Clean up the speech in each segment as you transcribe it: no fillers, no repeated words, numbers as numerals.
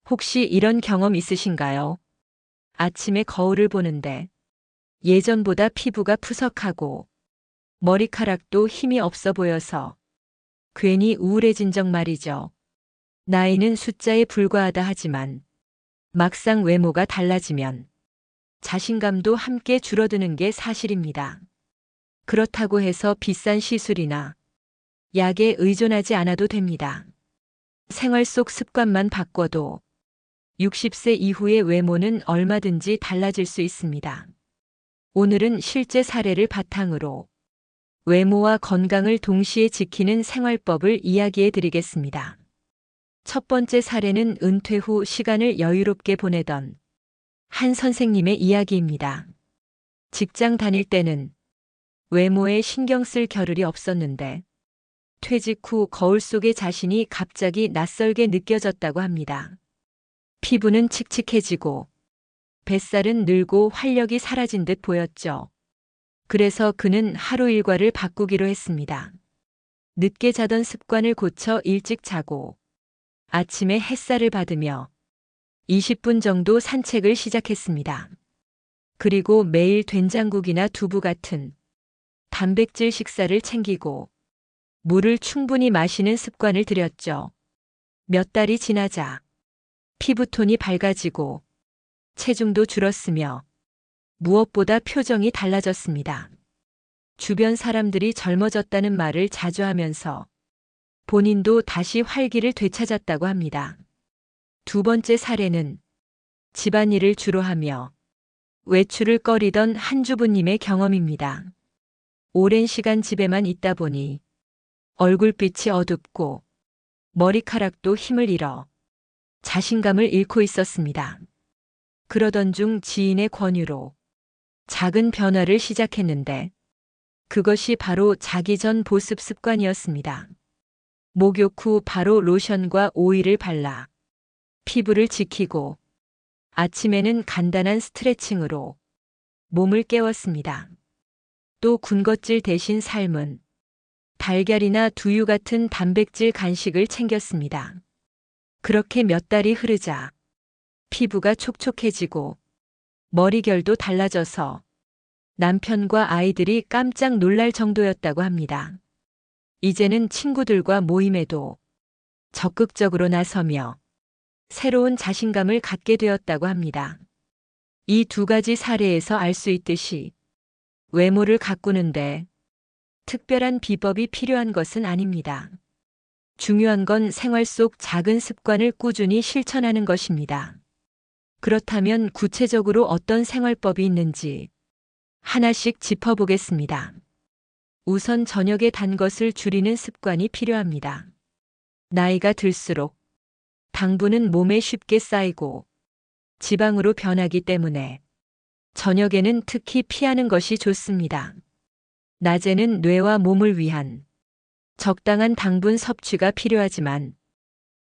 혹시 이런 경험 있으신가요? 아침에 거울을 보는데 예전보다 피부가 푸석하고 머리카락도 힘이 없어 보여서 괜히 우울해진 적 말이죠. 나이는 숫자에 불과하다 하지만 막상 외모가 달라지면 자신감도 함께 줄어드는 게 사실입니다. 그렇다고 해서 비싼 시술이나 약에 의존하지 않아도 됩니다. 생활 속 습관만 바꿔도 60세 이후의 외모는 얼마든지 달라질 수 있습니다. 오늘은 실제 사례를 바탕으로 외모와 건강을 동시에 지키는 생활법을 이야기해 드리겠습니다. 첫 번째 사례는 은퇴 후 시간을 여유롭게 보내던 한 선생님의 이야기입니다. 직장 다닐 때는 외모에 신경 쓸 겨를이 없었는데 퇴직 후 거울 속의 자신이 갑자기 낯설게 느껴졌다고 합니다. 피부는 칙칙해지고 뱃살은 늘고 활력이 사라진 듯 보였죠. 그래서 그는 하루 일과를 바꾸기로 했습니다. 늦게 자던 습관을 고쳐 일찍 자고 아침에 햇살을 받으며 20분 정도 산책을 시작했습니다. 그리고 매일 된장국이나 두부 같은 단백질 식사를 챙기고 물을 충분히 마시는 습관을 들였죠. 몇 달이 지나자 피부톤이 밝아지고 체중도 줄었으며 무엇보다 표정이 달라졌습니다. 주변 사람들이 젊어졌다는 말을 자주 하면서 본인도 다시 활기를 되찾았다고 합니다. 두 번째 사례는 집안일을 주로 하며 외출을 꺼리던 한 주부님의 경험입니다. 오랜 시간 집에만 있다 보니 얼굴빛이 어둡고 머리카락도 힘을 잃어 자신감을 잃고 있었습니다. 그러던 중 지인의 권유로 작은 변화를 시작했는데 그것이 바로 자기 전 보습 습관이었습니다. 목욕 후 바로 로션과 오일을 발라 피부를 지키고 아침에는 간단한 스트레칭으로 몸을 깨웠습니다. 또 군것질 대신 삶은 달걀이나 두유 같은 단백질 간식을 챙겼습니다. 그렇게 몇 달이 흐르자 피부가 촉촉해지고 머리결도 달라져서 남편과 아이들이 깜짝 놀랄 정도였다고 합니다. 이제는 친구들과 모임에도 적극적으로 나서며 새로운 자신감을 갖게 되었다고 합니다. 이 두 가지 사례에서 알 수 있듯이 외모를 가꾸는데 특별한 비법이 필요한 것은 아닙니다. 중요한 건 생활 속 작은 습관을 꾸준히 실천하는 것입니다. 그렇다면 구체적으로 어떤 생활법이 있는지 하나씩 짚어보겠습니다. 우선 저녁에 단 것을 줄이는 습관이 필요합니다. 나이가 들수록 당분은 몸에 쉽게 쌓이고 지방으로 변하기 때문에 저녁에는 특히 피하는 것이 좋습니다. 낮에는 뇌와 몸을 위한 적당한 당분 섭취가 필요하지만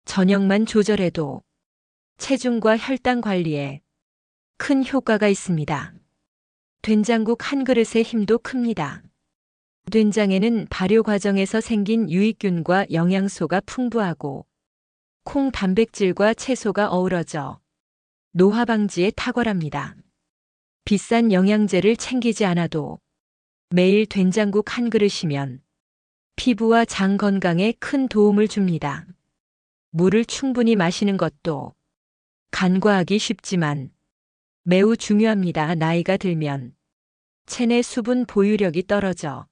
저녁만 조절해도 체중과 혈당 관리에 큰 효과가 있습니다. 된장국 한 그릇의 힘도 큽니다. 된장에는 발효 과정에서 생긴 유익균과 영양소가 풍부하고 콩 단백질과 채소가 어우러져 노화 방지에 탁월합니다. 비싼 영양제를 챙기지 않아도 매일 된장국 한 그릇이면 피부와 장 건강에 큰 도움을 줍니다. 물을 충분히 마시는 것도 간과하기 쉽지만 매우 중요합니다. 나이가 들면 체내 수분 보유력이 떨어져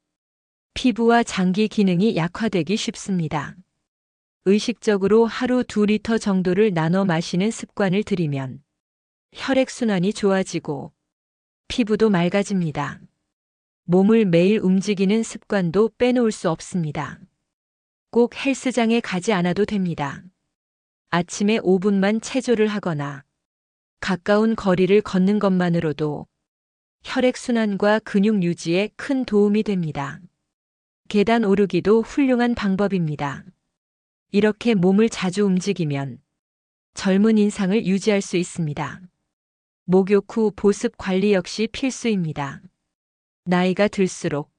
피부와 장기 기능이 약화되기 쉽습니다. 의식적으로 하루 2리터 정도를 나눠 마시는 습관을 들이면 혈액순환이 좋아지고 피부도 맑아집니다. 몸을 매일 움직이는 습관도 빼놓을 수 없습니다. 꼭 헬스장에 가지 않아도 됩니다. 아침에 5분만 체조를 하거나 가까운 거리를 걷는 것만으로도 혈액순환과 근육 유지에 큰 도움이 됩니다. 계단 오르기도 훌륭한 방법입니다. 이렇게 몸을 자주 움직이면 젊은 인상을 유지할 수 있습니다. 목욕 후 보습 관리 역시 필수입니다. 나이가 들수록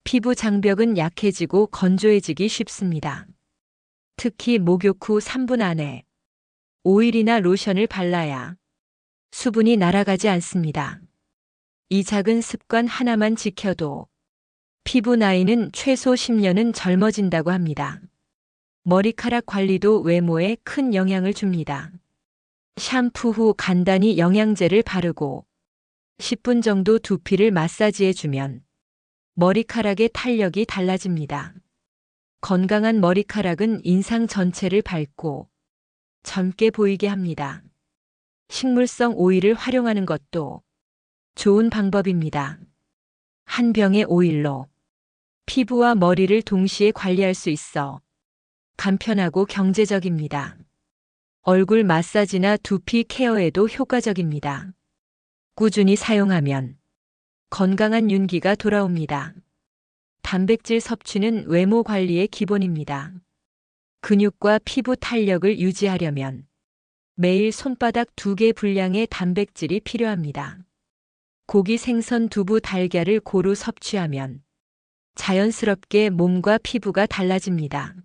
피부 장벽은 약해지고 건조해지기 쉽습니다. 특히 목욕 후 3분 안에 오일이나 로션을 발라야 수분이 날아가지 않습니다. 이 작은 습관 하나만 지켜도 피부 나이는 최소 10년은 젊어진다고 합니다. 머리카락 관리도 외모에 큰 영향을 줍니다. 샴푸 후 간단히 영양제를 바르고 10분 정도 두피를 마사지해주면 머리카락의 탄력이 달라집니다. 건강한 머리카락은 인상 전체를 밝고 젊게 보이게 합니다. 식물성 오일을 활용하는 것도 좋은 방법입니다. 한 병의 오일로 피부와 머리를 동시에 관리할 수 있어 간편하고 경제적입니다. 얼굴 마사지나 두피 케어에도 효과적입니다. 꾸준히 사용하면 건강한 윤기가 돌아옵니다. 단백질 섭취는 외모 관리의 기본입니다. 근육과 피부 탄력을 유지하려면 매일 손바닥 2개 분량의 단백질이 필요합니다. 고기, 생선, 두부, 달걀을 고루 섭취하면 자연스럽게 몸과 피부가 달라집니다.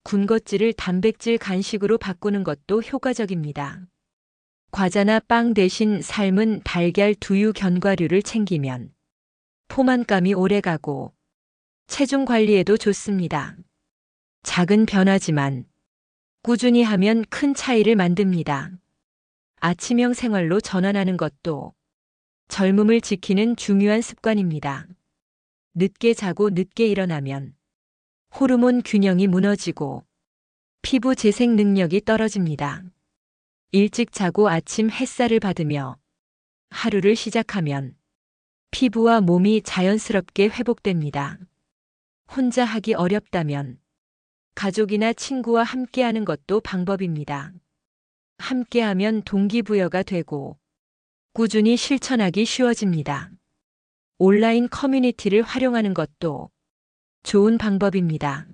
군것질을 단백질 간식으로 바꾸는 것도 효과적입니다. 과자나 빵 대신 삶은 달걀, 두유, 견과류를 챙기면 포만감이 오래가고 체중 관리에도 좋습니다. 작은 변화지만 꾸준히 하면 큰 차이를 만듭니다. 아침형 생활로 전환하는 것도 젊음을 지키는 중요한 습관입니다. 늦게 자고 늦게 일어나면 호르몬 균형이 무너지고 피부 재생 능력이 떨어집니다. 일찍 자고 아침 햇살을 받으며 하루를 시작하면 피부와 몸이 자연스럽게 회복됩니다. 혼자 하기 어렵다면 가족이나 친구와 함께하는 것도 방법입니다. 함께하면 동기부여가 되고 꾸준히 실천하기 쉬워집니다. 온라인 커뮤니티를 활용하는 것도 좋은 방법입니다.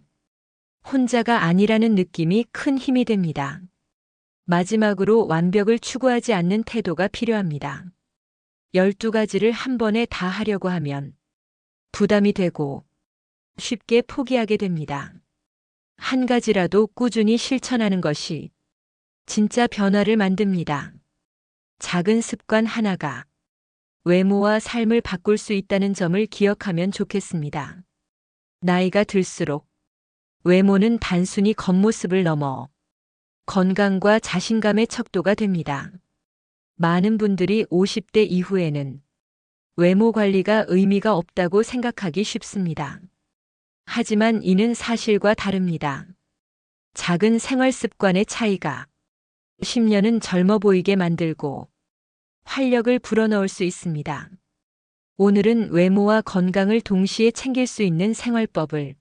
혼자가 아니라는 느낌이 큰 힘이 됩니다. 마지막으로 완벽을 추구하지 않는 태도가 필요합니다. 12가지를 한 번에 다 하려고 하면 부담이 되고 쉽게 포기하게 됩니다. 한 가지라도 꾸준히 실천하는 것이 진짜 변화를 만듭니다. 작은 습관 하나가 외모와 삶을 바꿀 수 있다는 점을 기억하면 좋겠습니다. 나이가 들수록 외모는 단순히 겉모습을 넘어 건강과 자신감의 척도가 됩니다. 많은 분들이 50대 이후에는 외모 관리가 의미가 없다고 생각하기 쉽습니다. 하지만 이는 사실과 다릅니다. 작은 생활 습관의 차이가 10년은 젊어 보이게 만들고 활력을 불어넣을 수 있습니다. 오늘은 외모와 건강을 동시에 챙길 수 있는 생활법을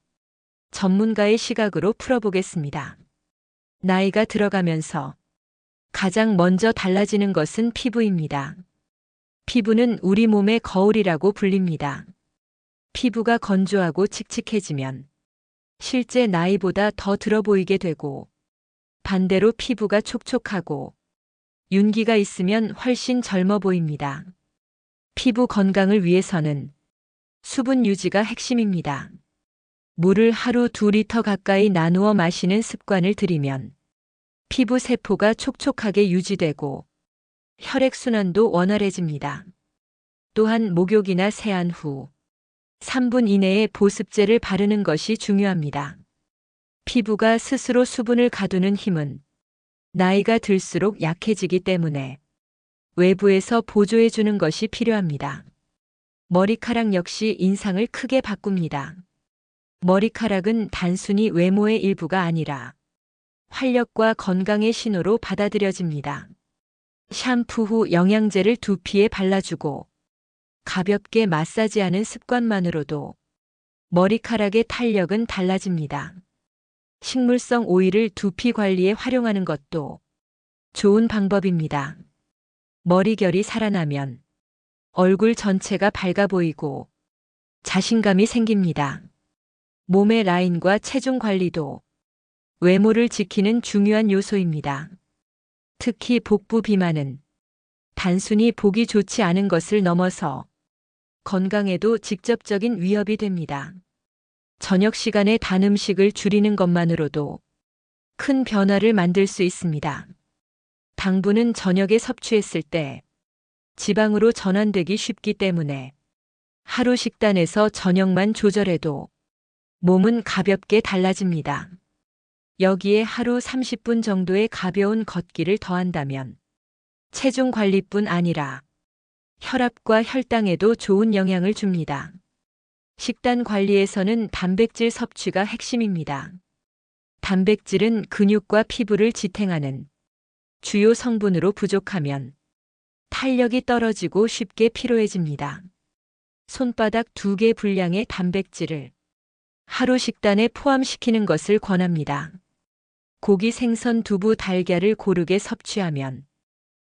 전문가의 시각으로 풀어보겠습니다. 나이가 들어가면서 가장 먼저 달라지는 것은 피부입니다. 피부는 우리 몸의 거울이라고 불립니다. 피부가 건조하고 칙칙해지면 실제 나이보다 더 들어 보이게 되고 반대로 피부가 촉촉하고 윤기가 있으면 훨씬 젊어 보입니다. 피부 건강을 위해서는 수분 유지가 핵심입니다. 물을 하루 2리터 가까이 나누어 마시는 습관을 들이면 피부 세포가 촉촉하게 유지되고 혈액순환도 원활해집니다. 또한 목욕이나 세안 후 3분 이내에 보습제를 바르는 것이 중요합니다. 피부가 스스로 수분을 가두는 힘은 나이가 들수록 약해지기 때문에 외부에서 보조해 주는 것이 필요합니다. 머리카락 역시 인상을 크게 바꿉니다. 머리카락은 단순히 외모의 일부가 아니라 활력과 건강의 신호로 받아들여집니다. 샴푸 후 영양제를 두피에 발라주고 가볍게 마사지하는 습관만으로도 머리카락의 탄력은 달라집니다. 식물성 오일을 두피 관리에 활용하는 것도 좋은 방법입니다. 머리결이 살아나면 얼굴 전체가 밝아 보이고 자신감이 생깁니다. 몸의 라인과 체중 관리도 외모를 지키는 중요한 요소입니다. 특히 복부 비만은 단순히 보기 좋지 않은 것을 넘어서 건강에도 직접적인 위협이 됩니다. 저녁 시간에 단 음식을 줄이는 것만으로도 큰 변화를 만들 수 있습니다. 당분은 저녁에 섭취했을 때 지방으로 전환되기 쉽기 때문에 하루 식단에서 저녁만 조절해도 몸은 가볍게 달라집니다. 여기에 하루 30분 정도의 가벼운 걷기를 더한다면 체중 관리뿐 아니라 혈압과 혈당에도 좋은 영향을 줍니다. 식단 관리에서는 단백질 섭취가 핵심입니다. 단백질은 근육과 피부를 지탱하는 주요 성분으로 부족하면 탄력이 떨어지고 쉽게 피로해집니다. 손바닥 2개 분량의 단백질을 하루 식단에 포함시키는 것을 권합니다. 고기, 생선, 두부, 달걀을 고르게 섭취하면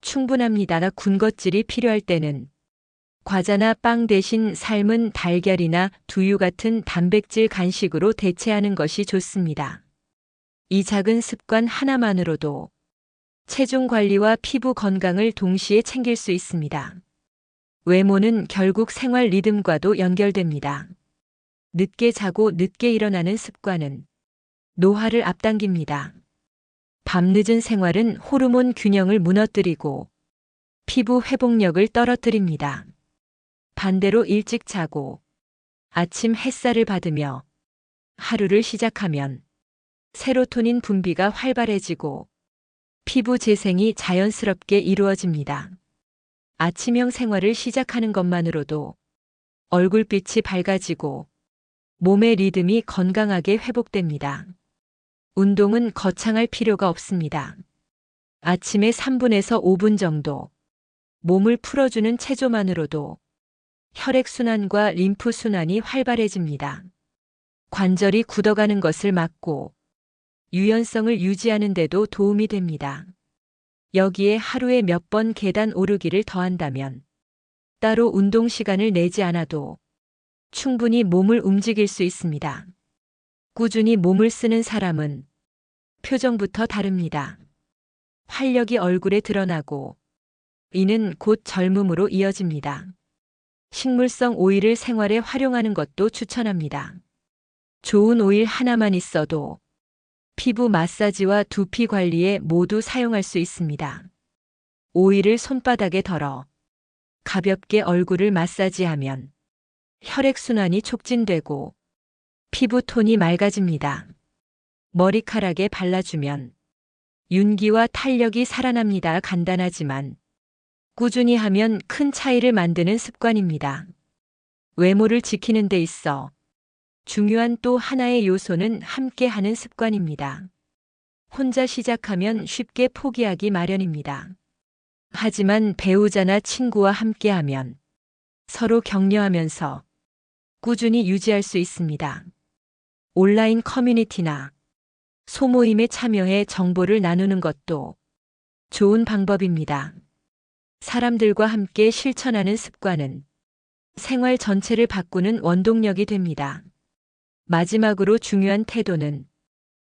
충분합니다. 군것질이 필요할 때는 과자나 빵 대신 삶은 달걀이나 두유 같은 단백질 간식으로 대체하는 것이 좋습니다. 이 작은 습관 하나만으로도 체중 관리와 피부 건강을 동시에 챙길 수 있습니다. 외모는 결국 생활 리듬과도 연결됩니다. 늦게 자고 늦게 일어나는 습관은 노화를 앞당깁니다. 밤늦은 생활은 호르몬 균형을 무너뜨리고 피부 회복력을 떨어뜨립니다. 반대로 일찍 자고 아침 햇살을 받으며 하루를 시작하면 세로토닌 분비가 활발해지고 피부 재생이 자연스럽게 이루어집니다. 아침형 생활을 시작하는 것만으로도 얼굴빛이 밝아지고 몸의 리듬이 건강하게 회복됩니다. 운동은 거창할 필요가 없습니다. 아침에 3분에서 5분 정도 몸을 풀어주는 체조만으로도 혈액순환과 림프순환이 활발해집니다. 관절이 굳어가는 것을 막고 유연성을 유지하는 데도 도움이 됩니다. 여기에 하루에 몇 번 계단 오르기를 더한다면 따로 운동 시간을 내지 않아도 충분히 몸을 움직일 수 있습니다. 꾸준히 몸을 쓰는 사람은 표정부터 다릅니다. 활력이 얼굴에 드러나고 이는 곧 젊음으로 이어집니다. 식물성 오일을 생활에 활용하는 것도 추천합니다. 좋은 오일 하나만 있어도 피부 마사지와 두피 관리에 모두 사용할 수 있습니다. 오일을 손바닥에 덜어 가볍게 얼굴을 마사지하면 혈액순환이 촉진되고 피부 톤이 맑아집니다. 머리카락에 발라주면 윤기와 탄력이 살아납니다. 간단하지만 꾸준히 하면 큰 차이를 만드는 습관입니다. 외모를 지키는 데 있어 중요한 또 하나의 요소는 함께 하는 습관입니다. 혼자 시작하면 쉽게 포기하기 마련입니다. 하지만 배우자나 친구와 함께하면 서로 격려하면서 꾸준히 유지할 수 있습니다. 온라인 커뮤니티나 소모임에 참여해 정보를 나누는 것도 좋은 방법입니다. 사람들과 함께 실천하는 습관은 생활 전체를 바꾸는 원동력이 됩니다. 마지막으로 중요한 태도는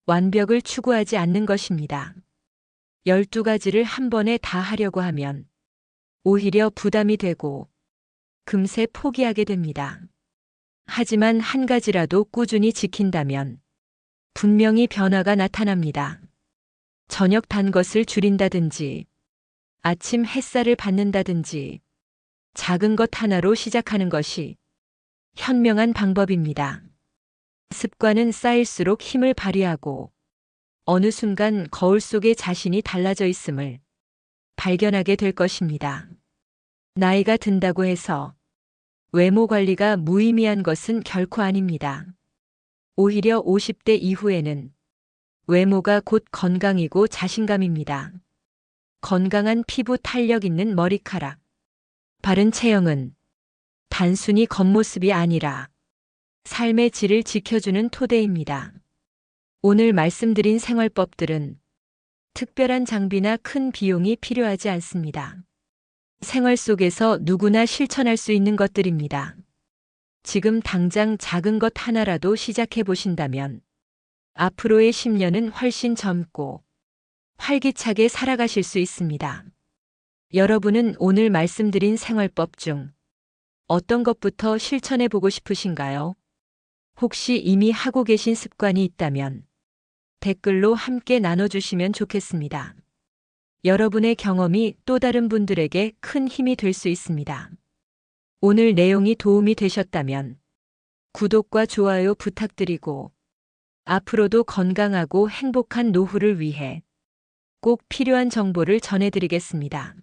완벽을 추구하지 않는 것입니다. 12가지를 한 번에 다 하려고 하면 오히려 부담이 되고 금세 포기하게 됩니다. 하지만 한 가지라도 꾸준히 지킨다면 분명히 변화가 나타납니다. 저녁 단 것을 줄인다든지 아침 햇살을 받는다든지 작은 것 하나로 시작하는 것이 현명한 방법입니다. 습관은 쌓일수록 힘을 발휘하고 어느 순간 거울 속에 자신이 달라져 있음을 발견하게 될 것입니다. 나이가 든다고 해서 외모 관리가 무의미한 것은 결코 아닙니다. 오히려 50대 이후에는 외모가 곧 건강이고 자신감입니다. 건강한 피부, 탄력 있는 머리카락, 바른 체형은 단순히 겉모습이 아니라 삶의 질을 지켜주는 토대입니다. 오늘 말씀드린 생활법들은 특별한 장비나 큰 비용이 필요하지 않습니다. 생활 속에서 누구나 실천할 수 있는 것들입니다. 지금 당장 작은 것 하나라도 시작해 보신다면 앞으로의 10년은 훨씬 젊고 활기차게 살아가실 수 있습니다. 여러분은 오늘 말씀드린 생활법 중 어떤 것부터 실천해 보고 싶으신가요? 혹시 이미 하고 계신 습관이 있다면 댓글로 함께 나눠주시면 좋겠습니다. 여러분의 경험이 또 다른 분들에게 큰 힘이 될 수 있습니다. 오늘 내용이 도움이 되셨다면 구독과 좋아요 부탁드리고 앞으로도 건강하고 행복한 노후를 위해 꼭 필요한 정보를 전해드리겠습니다.